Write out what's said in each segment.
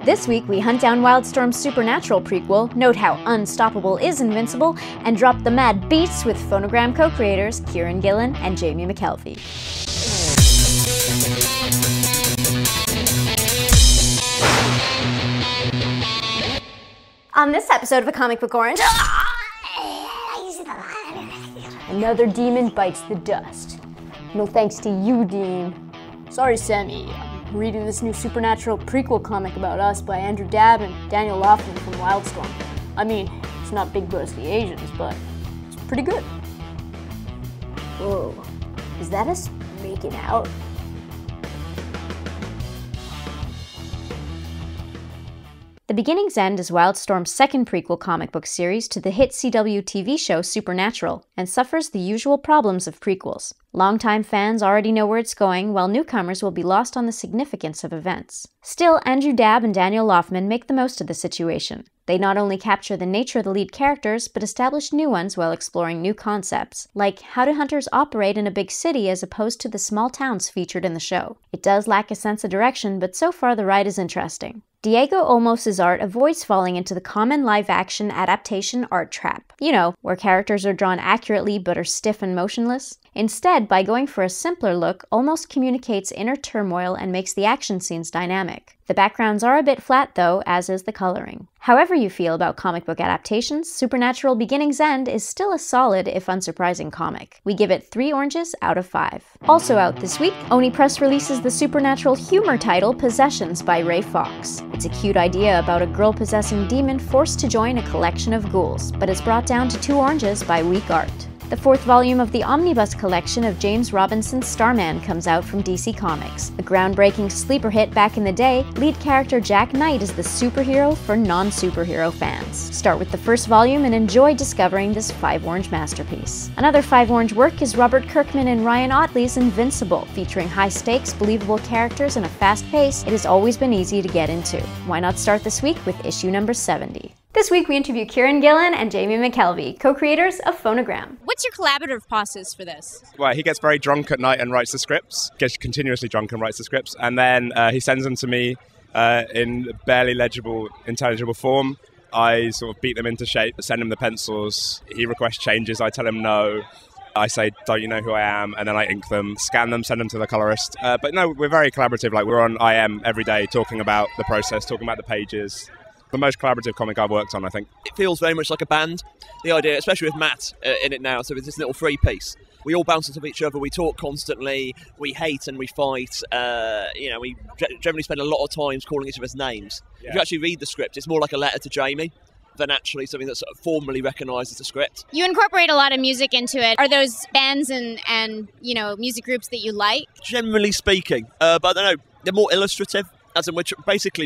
This week, we hunt down Wildstorm's Supernatural prequel, note how unstoppable is Invincible, and drop the mad beats with Phonogram co-creators Kieran Gillen and Jamie McKelvey. On this episode of A Comic Book Orange, another demon bites the dust. No thanks to you, Dean. Sorry, Sammy. I'm reading this new Supernatural prequel comic about us by Andrew Dabb and Daniel Loughlin from Wildstorm. I mean, it's not Big Bros the Asians, but it's pretty good. Whoa, is that us making out? The Beginning's End is Wildstorm's second prequel comic book series to the hit CW TV show Supernatural, and suffers the usual problems of prequels. Longtime fans already know where it's going, while newcomers will be lost on the significance of events. Still, Andrew Dabb and Daniel Loughlin make the most of the situation. They not only capture the nature of the lead characters, but establish new ones while exploring new concepts, like how do hunters operate in a big city as opposed to the small towns featured in the show. It does lack a sense of direction, but so far the ride is interesting. Diego Olmos' art avoids falling into the common live-action adaptation art trap. You know, where characters are drawn accurately but are stiff and motionless. Instead, by going for a simpler look, Olmos communicates inner turmoil and makes the action scenes dynamic. The backgrounds are a bit flat though, as is the coloring. However you feel about comic book adaptations, Supernatural Beginning's End is still a solid, if unsurprising, comic. We give it 3 oranges out of 5. Also out this week, Oni Press releases the supernatural humor title Possessions by Ray Fox. It's a cute idea about a girl-possessing demon forced to join a collection of ghouls, but is brought down to 2 oranges by weak art. The 4th volume of the Omnibus collection of James Robinson's Starman comes out from DC Comics. A groundbreaking sleeper hit back in the day, lead character Jack Knight is the superhero for non-superhero fans. Start with the 1st volume and enjoy discovering this 5-orange masterpiece. Another 5-orange work is Robert Kirkman and Ryan Ottley's Invincible, featuring high-stakes, believable characters and a fast pace it has always been easy to get into. Why not start this week with issue number 70? This week we interview Kieran Gillen and Jamie McKelvey, co-creators of Phonogram. What's your collaborative process for this? Well, he gets very drunk at night and writes the scripts, gets continuously drunk and writes the scripts, and then he sends them to me in barely legible, intelligible form. I sort of beat them into shape, send him the pencils, he requests changes, I tell him no. I say, don't you know who I am? And then I ink them, scan them, send them to the colorist. But no, we're very collaborative. Like, we're on IM every day talking about the process, talking about the pages. The most collaborative comic I've worked on, I think. It feels very much like a band. The idea, especially with Matt in it now, so it's this little 3-piece. We all bounce off each other, we talk constantly, we hate and we fight. We generally spend a lot of time calling each other's names. Yeah. If you actually read the script, it's more like a letter to Jamie than actually something that sort of formally recognises the script. You incorporate a lot of music into it. Are those bands and music groups that you like? Generally speaking, but I don't know, they're more illustrative. As in, we're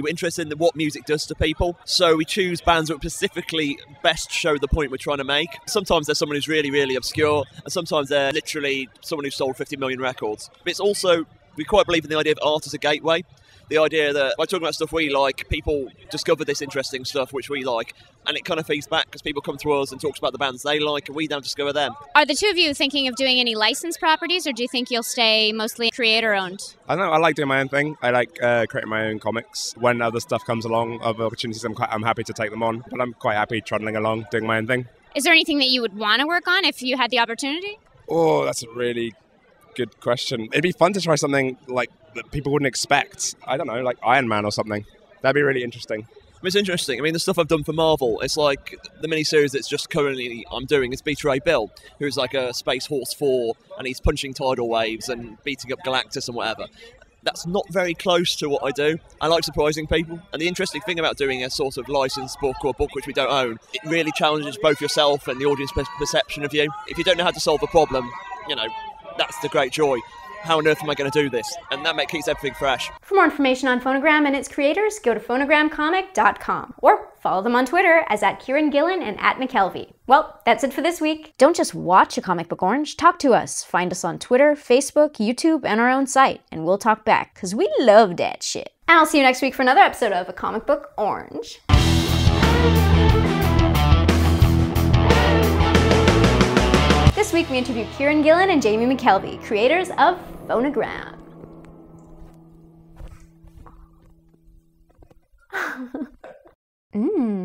interested in what music does to people. So we choose bands that specifically best show the point we're trying to make. Sometimes there's someone who's really, really obscure, and sometimes they're literally someone who's sold 50 million records. But it's also, we quite believe in the idea of art as a gateway. The idea that by talking about stuff we like, people discover this interesting stuff which we like, and it kind of feeds back because people come to us and talk about the bands they like, and we then discover them. Are the two of you thinking of doing any licensed properties, or do you think you'll stay mostly creator-owned? I don't know, I like doing my own thing. I like creating my own comics. When other stuff comes along, other opportunities, I'm happy to take them on, but I'm quite happy trundling along, doing my own thing. Is there anything that you would want to work on if you had the opportunity? Oh, that's a really good question. It'd be fun to try something like that people wouldn't expect. I don't know, like Iron Man or something. That'd be really interesting. It's interesting. I mean, the stuff I've done for Marvel, it's like the mini-series that's just currently I'm doing is Beta Ray Bill, who's like a Space Horse 4, and he's punching tidal waves and beating up Galactus and whatever. That's not very close to what I do. I like surprising people. And the interesting thing about doing a sort of licensed book or a book which we don't own, it really challenges both yourself and the audience perception of you. If you don't know how to solve a problem, that's the great joy. How on earth am I going to do this? And that keeps everything fresh. For more information on Phonogram and its creators, go to phonogramcomic.com or follow them on Twitter as @Kieran Gillen and @McKelvey. Well, that's it for this week. Don't just watch A Comic Book Orange, talk to us. Find us on Twitter, Facebook, YouTube, and our own site, and we'll talk back, because we love that shit. And I'll see you next week for another episode of A Comic Book Orange. This week we interview Kieran Gillen and Jamie McKelvey, creators of Phonogram. Mmm.